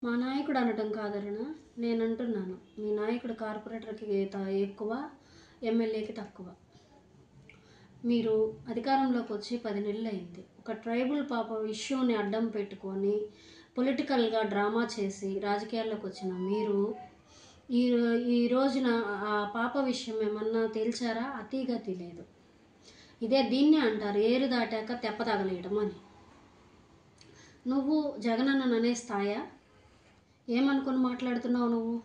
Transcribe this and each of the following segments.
మా నాయకుడు అనటం కాదరుణ, నేనంటున్నాను. మీ నాయకుడు కార్పొరేటర్కి ఎక్కువ, ఎమ్మెల్యేకి తక్కువ. మీరు అధికారంలోకి వచ్చి 10 నెలలు అయింది. ఒక ట్రైబల్ పాప ఇష్యూని అడ్డం పెట్టుకొని పొలిటికల్గా డ్రామా చేసి రాజకీయాల్లోకి వచ్చిన మీరు ఈ రోజున ఆ పాప విషయం ఏమన్నా తేల్చారా? అతిగతి లేదు. దీన్నే అంటారు ఏరు దాటాక తెప్ప తగలేయడం అని. నువ్వు జగనన్నను అనే స్థాయా? ఏమనుకుని మాట్లాడుతున్నావు నువ్వు?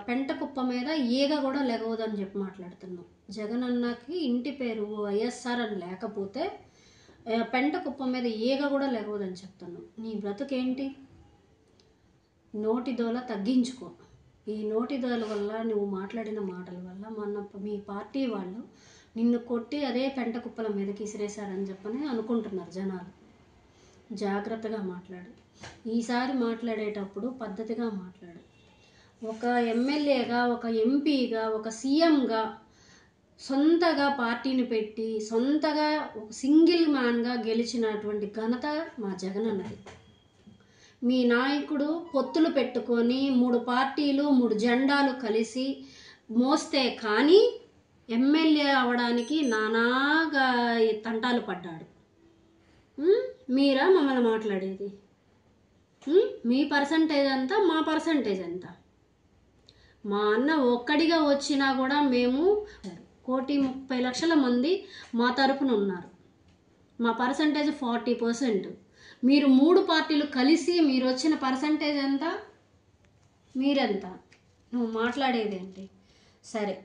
పెంట కుప్ప మీద ఈగ కూడా లెగవదని చెప్పి మాట్లాడుతున్నావు. జగనన్నకి ఇంటి పేరు వైఎస్ఆర్ అని లేకపోతే పెంట కుప్ప మీద ఈగ కూడా లెగవదని చెప్తున్నావు. నీ బ్రతుకేంటి? నోటి దోల తగ్గించుకో. ఈ నోటి దోల వల్ల నువ్వు మాట్లాడిన మాటల వల్ల మొన్న మీ పార్టీ వాళ్ళు నిన్ను కొట్టి అదే పెంట కుప్పల మీదకి ఇసిరేశారని చెప్పని అనుకుంటున్నారు జనాలు. జాగ్రత్తగా మాట్లాడు. ఈసారి మాట్లాడేటప్పుడు పద్ధతిగా మాట్లాడు. ఒక ఎమ్మెల్యేగా, ఒక ఎంపీగా, ఒక సీఎంగా సొంతగా పార్టీని పెట్టి సొంతగా ఒక సింగిల్ మ్యాన్గా గెలిచినటువంటి ఘనత మా జగనన్నది. మీ నాయకుడు పొత్తులు పెట్టుకొని 3 పార్టీలు 3 జెండాలు కలిసి మోస్తే కానీ ఎమ్మెల్యే అవడానికి నానాగా తంటాలు పడ్డాడు. మీరా మమ్మల్ని మాట్లాడేది? మీ పర్సంటేజ్ ఎంత, మా పర్సంటేజ్ ఎంత? మా అన్న ఒక్కడిగా వచ్చినా కూడా మేము 1,30,00,000 మంది మా తరపున ఉన్నారు. మా పర్సంటేజ్ 40%. మీరు 3 పార్టీలు కలిసి మీరు వచ్చిన పర్సంటేజ్ ఎంత? మీరెంత? నువ్వు మాట్లాడేదేంటి? సరే,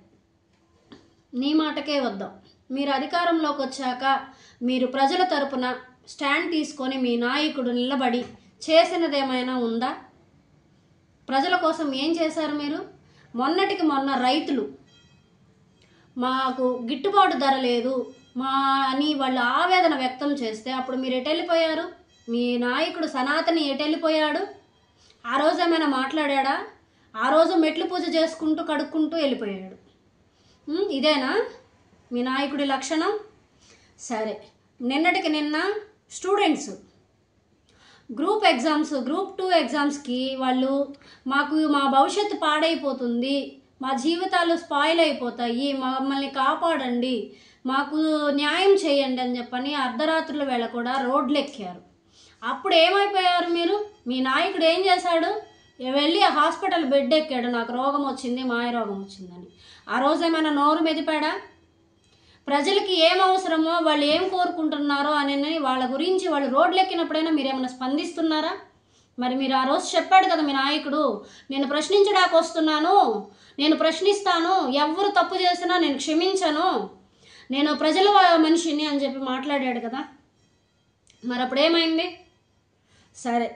నీ మాటకే వద్దాం. మీరు అధికారంలోకి వచ్చాక మీరు ప్రజల తరపున స్టాండ్ తీసుకొని మీ నాయకుడు నిలబడి చేసినదేమైనా ఉందా? ప్రజల కోసం ఏం చేశారు మీరు? మొన్నటికి మొన్న రైతులు మాకు గిట్టుబాటు ధర లేదు అని వాళ్ళు ఆవేదన వ్యక్తం చేస్తే అప్పుడు మీరు ఎటెళ్ళిపోయారు? మీ నాయకుడు సనాతని ఎటెళ్ళిపోయాడు? ఆ రోజు ఏమైనా మాట్లాడా? ఆ రోజు మెట్లు పూజ చేసుకుంటూ కడుక్కుంటూ వెళ్ళిపోయాడు. ఇదేనా మీ నాయకుడి లక్షణం? సరే, నిన్నటికి నిన్న స్టూడెంట్స్ గ్రూప్ 2 ఎగ్జామ్స్కి వాళ్ళు మా భవిష్యత్తు పాడైపోతుంది, మా జీవితాలు స్పాయిల్ అయిపోతాయి, మమ్మల్ని కాపాడండి, మాకు న్యాయం చేయండి అని చెప్పని అర్ధరాత్రుల వేళ కూడా రోడ్లు ఎక్కారు. అప్పుడు ఏమైపోయారు మీరు? మీ నాయకుడు ఏం చేశాడు? వెళ్ళి హాస్పిటల్ బెడ్ ఎక్కాడు, నాకు రోగం వచ్చింది, మాయ రోగం వచ్చిందని. ఆ రోజు ఏమైనా నోరు మెదిపాడా? ప్రజలకి ఏం అవసరమో, వాళ్ళు ఏం కోరుకుంటున్నారో అని వాళ్ళ గురించి వాళ్ళు రోడ్లు ఎక్కినప్పుడైనా మీరేమైనా స్పందిస్తున్నారా? మరి మీరు ఆ రోజు చెప్పాడు కదా మీ నాయకుడు, నేను ప్రశ్నించడానికి వస్తున్నాను, నేను ప్రశ్నిస్తాను, ఎవరు తప్పు చేసినా నేను క్షమించను, నేను ప్రజల మనిషిని అని చెప్పి మాట్లాడాడు కదా. మరి అప్పుడు ఏమైంది? సరే,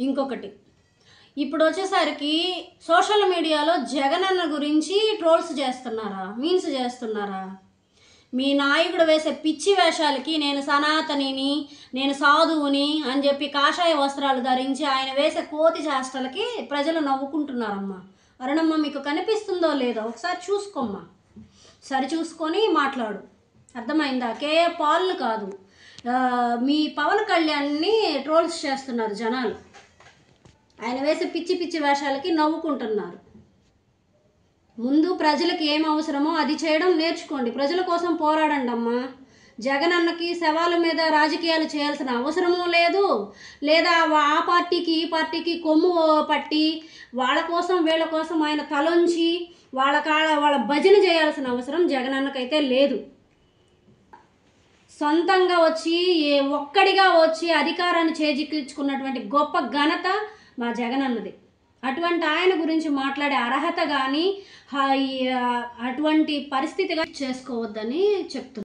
ఇంకొకటి, ఇప్పుడు వచ్చేసరికి సోషల్ మీడియాలో జగనన్న గురించి ట్రోల్స్ చేస్తున్నారా, మీమ్స్ చేస్తున్నారా? మీ నాయకుడు వేసే పిచ్చి వేషాలకి నేను సనాతనిని, నేను సాధువుని అని చెప్పి కాషాయ వస్త్రాలు ధరించి ఆయన వేసే కోతి చేష్టలకి ప్రజలు నవ్వుకుంటున్నారమ్మా. అరుణమ్మ, మీకు కనిపిస్తుందో లేదో ఒకసారి చూసుకోమ్మా, సరి చూసుకొని మాట్లాడు. అర్థమైందా? కేఏ పాల్ను కాదు, మీ పవన్ కళ్యాణ్ని ట్రోల్స్ చేస్తున్నారు జనాలు. ఆయన వేసే పిచ్చి వేషాలకి నవ్వుకుంటున్నారు. ముందు ప్రజలకు ఏం అవసరమో అది చేయడం నేర్చుకోండి. ప్రజల కోసం పోరాడండి అమ్మా. జగనన్నకి శవాల మీద రాజకీయాలు చేయాల్సిన అవసరమూ లేదు. లేదా ఆ పార్టీకి ఈ పార్టీకి కొమ్ము పట్టి వాళ్ళ కోసం వీళ్ళ కోసం ఆయన తలొంచి వాళ్ళ భజన చేయాల్సిన అవసరం జగనన్నకైతే లేదు. సొంతంగా వచ్చి ఒక్కడిగా వచ్చి అధికారాన్ని చేజిక్కించుకున్నటువంటి గొప్ప ఘనత మా జగనన్నది. అటువంటి ఆయన గురించి మాట్లాడే అర్హత కానీ అటువంటి పరిస్థితిగా చేసుకోవద్దని చెప్తున్నాను.